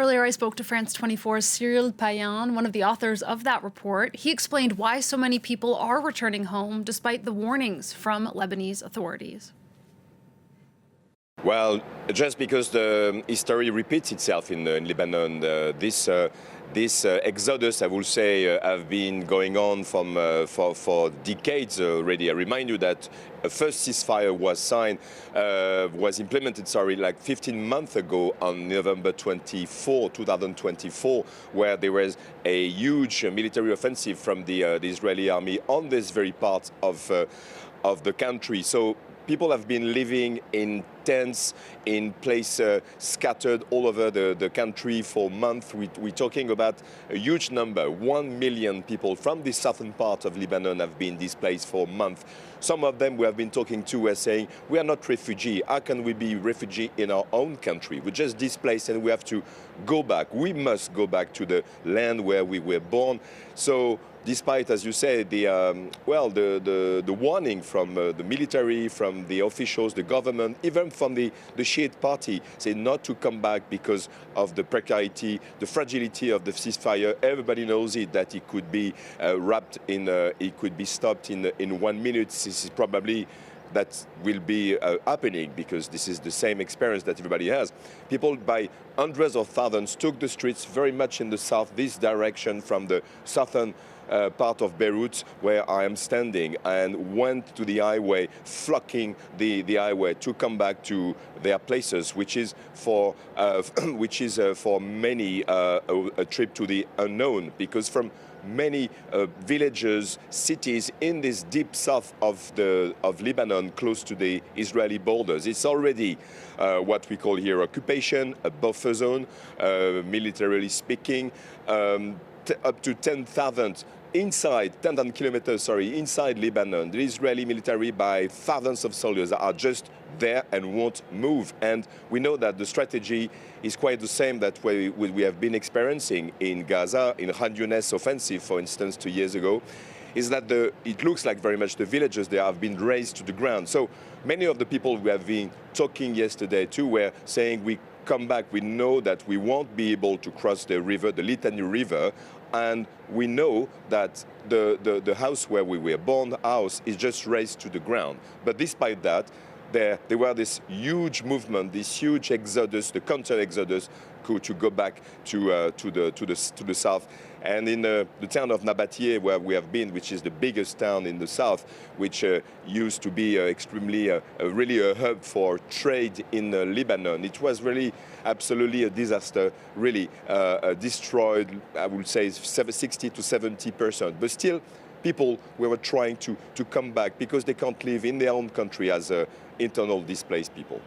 Earlier, I spoke to France 24's Cyril Payen, one of the authors of that report. He explained why so many people are returning home despite the warnings from Lebanese authorities. Well, just because the history repeats itself in Lebanon, this exodus, I will say, have been going on for decades already. I remind you that a first ceasefire was implemented, like 15 months ago on November 24, 2024, where there was a huge military offensive from the Israeli army on this very part of the country. So people have been living in tents, in places scattered all over the country for months. We're talking about a huge number. 1 million people from the southern part of Lebanon have been displaced for months. Some of them we have been talking to were saying, we are not refugees. How can we be refugees in our own country? We're just displaced and we have to go back. We must go back to the land where we were born. So despite, as you say, the warning from the military, from the officials, the government, even from the Shiite party, say not to come back because of the precarity, the fragility of the ceasefire. Everybody knows it, that it could be wrapped in, it could be stopped in 1 minute. This is probably that will be happening because this is the same experience that everybody has. People by hundreds of thousands took the streets very much in the south, this direction from the southern part of Beirut where I am standing, and went to the highway, flocking the highway to come back to their places, which is for many a trip to the unknown, because from many villages, cities in this deep south of Lebanon, close to the Israeli borders, it's already what we call here occupation, a buffer zone, militarily speaking, up to 10,000 inside, 10,000 kilometers, inside Lebanon. The Israeli military by thousands of soldiers are just there and won't move. And we know that the strategy is quite the same that we have been experiencing in Gaza, in Khan Younis offensive, for instance, 2 years ago, is that it looks like very much the villages there have been razed to the ground. So many of the people we have been talking yesterday too were saying, we come back, we know that we won't be able to cross the river, the Litani River, and we know that the house where we were born, the house, is just razed to the ground. But despite that, there were this huge movement, this huge exodus, the counter-exodus, to go back to the south. And in the town of Nabatieh, where we have been, which is the biggest town in the south, which used to be really a hub for trade in Lebanon, it was really absolutely a disaster, really destroyed, I would say, 60 to 70%. But still, people were trying to come back because they can't live in their own country as internal displaced people.